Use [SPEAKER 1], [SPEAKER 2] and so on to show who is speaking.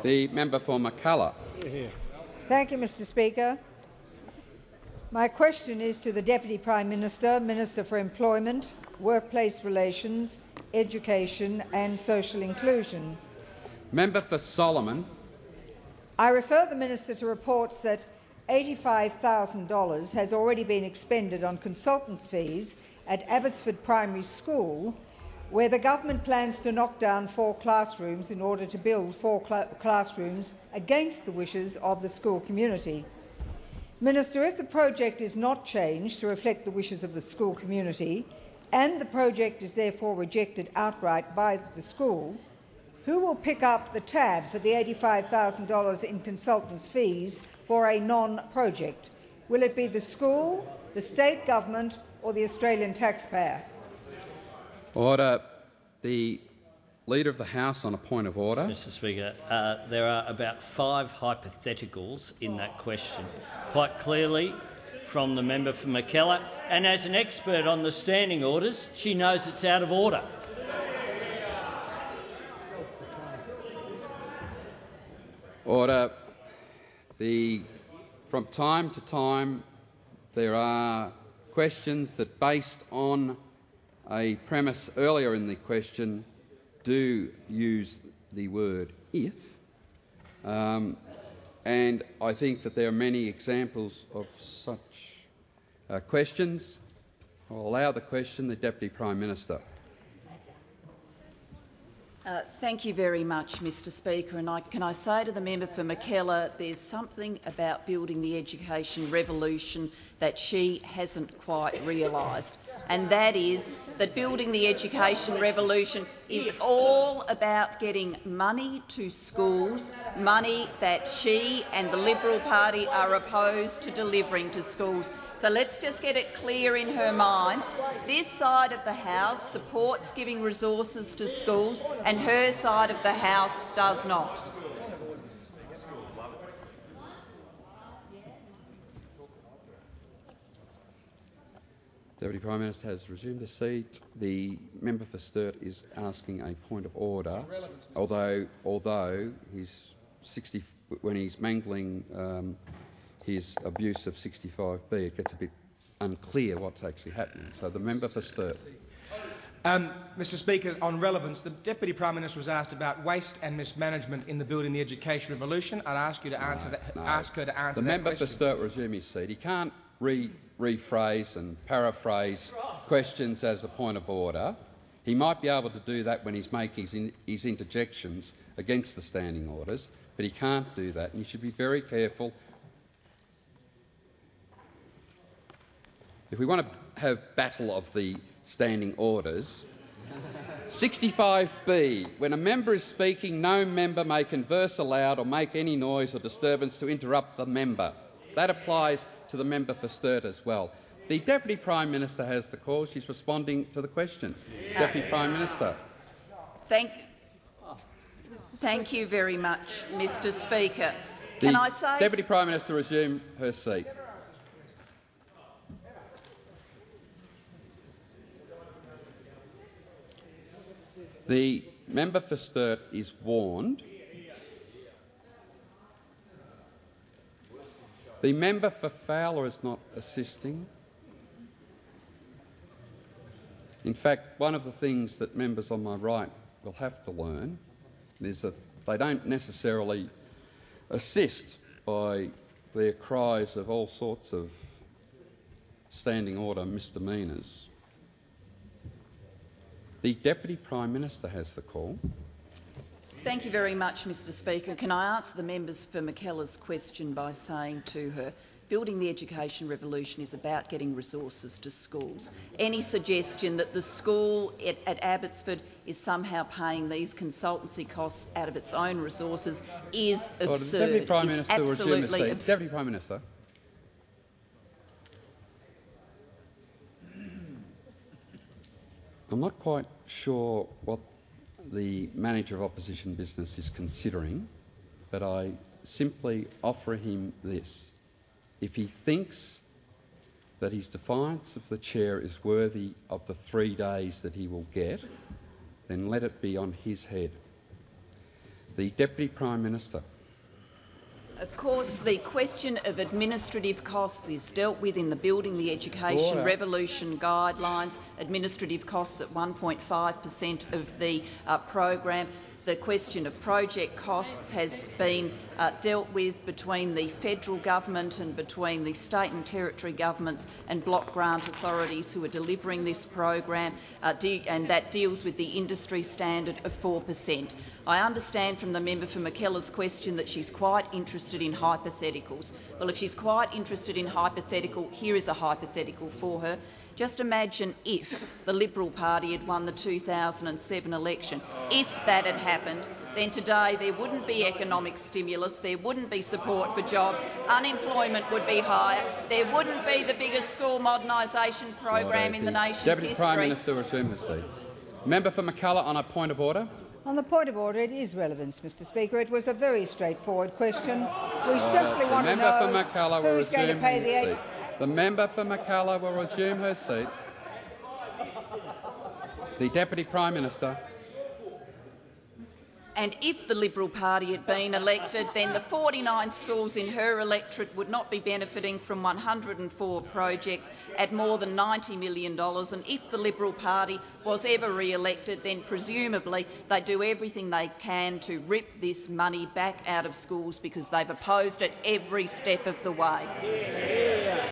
[SPEAKER 1] The member for Mackellar.
[SPEAKER 2] Thank you, Mr Speaker. My question is to the Deputy Prime Minister, Minister for Employment, Workplace Relations, Education and Social Inclusion.
[SPEAKER 1] Member for Solomon.
[SPEAKER 2] I refer the Minister to reports that $85,000 has already been expended on consultants' fees at Abbotsford Primary School, where the government plans to knock down 4 classrooms in order to build 4 classrooms against the wishes of the school community. Minister, if the project is not changed to reflect the wishes of the school community, and the project is therefore rejected outright by the school, who will pick up the tab for the $85,000 in consultants' fees for a non-project? Will it be the school, the state government or the Australian taxpayer?
[SPEAKER 1] Order. The Leader of the House on a point of order.
[SPEAKER 3] Mr Speaker, there are about 5 hypotheticals in that question, quite clearly from the member for Mackellar, and as an expert on the standing orders, she knows it's out of order.
[SPEAKER 1] Order. From time to time there are questions that, based on a premise earlier in the question, do use the word if, and I think that there are many examples of such questions. I'll allow the question. The Deputy Prime Minister.
[SPEAKER 4] Thank you very much, Mr Speaker. And can I say to the member for Mackellar, there's something about building the education revolution that she hasn't quite realised, and that is that building the education revolution is all about getting money to schools, money that she and the Liberal Party are opposed to delivering to schools. So let's just get it clear in her mind. This side of the House supports giving resources to schools, and her side of the House does not.
[SPEAKER 1] Deputy Prime Minister has resumed his seat. The member for Sturt is asking a point of order, although he's when he's mangling his abuse of 65B, it gets a bit unclear what's actually happening. So the member for Sturt.
[SPEAKER 5] Mr Speaker, on relevance, the Deputy Prime Minister was asked about waste and mismanagement in the Building the Education Revolution. I'd ask you to answer that. Ask her to answer that question. The
[SPEAKER 1] member for Sturt will resume his seat. He can't rephrase and paraphrase questions as a point of order. He might be able to do that when he's making his interjections against the standing orders, but he can't do that, and you should be very careful. If we want to have battle of the standing orders, 65B, when a member is speaking, no member may converse aloud or make any noise or disturbance to interrupt the member. That applies to the member for Sturt as well. The Deputy Prime Minister has the call. She's responding to the question. Deputy Prime Minister.
[SPEAKER 4] Thank you very much, Mr Speaker. Can I say
[SPEAKER 1] Deputy Prime Minister resume her seat. The member for Sturt is warned. The member for Fowler is not assisting. In fact, one of the things that members on my right will have to learn is that they don't necessarily assist by their cries of all sorts of standing order misdemeanours. The Deputy Prime Minister has the call.
[SPEAKER 4] Thank you very much, Mr Speaker. Can I answer the members for Mackellar's question by saying to her, building the education revolution is about getting resources to schools. Any suggestion that the school at Abbotsford is somehow paying these consultancy costs out of its own resources is absurd.
[SPEAKER 1] Deputy Prime Minister,
[SPEAKER 4] absolutely absurd.
[SPEAKER 1] Deputy Prime Minister. I'm not quite sure what the Manager of Opposition Business is considering, but I simply offer him this. If he thinks that his defiance of the chair is worthy of the 3 days that he will get, then let it be on his head. The Deputy Prime Minister.
[SPEAKER 4] Of course, the question of administrative costs is dealt with in the Building the Education Revolution guidelines. Administrative costs at 1.5% of the program. The question of project costs has been dealt with between the federal government and between the state and territory governments and block grant authorities who are delivering this program, and that deals with the industry standard of 4%. I understand from the member for Mackellar's question that she's quite interested in hypotheticals. Well, if she's quite interested in hypothetical, here is a hypothetical for her. Just imagine if the Liberal Party had won the 2007 election. If that had happened, then today there wouldn't be economic stimulus, there wouldn't be support for jobs, unemployment would be higher, there wouldn't be the biggest school modernisation program in the nation's
[SPEAKER 1] Deputy
[SPEAKER 4] history.
[SPEAKER 1] Prime Minister resume his seat. Member for Mackellar on a point of order.
[SPEAKER 2] On the point of order, it is relevance, Mr Speaker. It was a very straightforward question. We simply want to know who's going to pay the
[SPEAKER 1] seat. The member for Mackellar will resume her seat. The Deputy Prime Minister.
[SPEAKER 4] And if the Liberal Party had been elected, then the 49 schools in her electorate would not be benefiting from 104 projects at more than $90 million. And if the Liberal Party was ever re-elected, then presumably they do everything they can to rip this money back out of schools because they've opposed it every step of the way.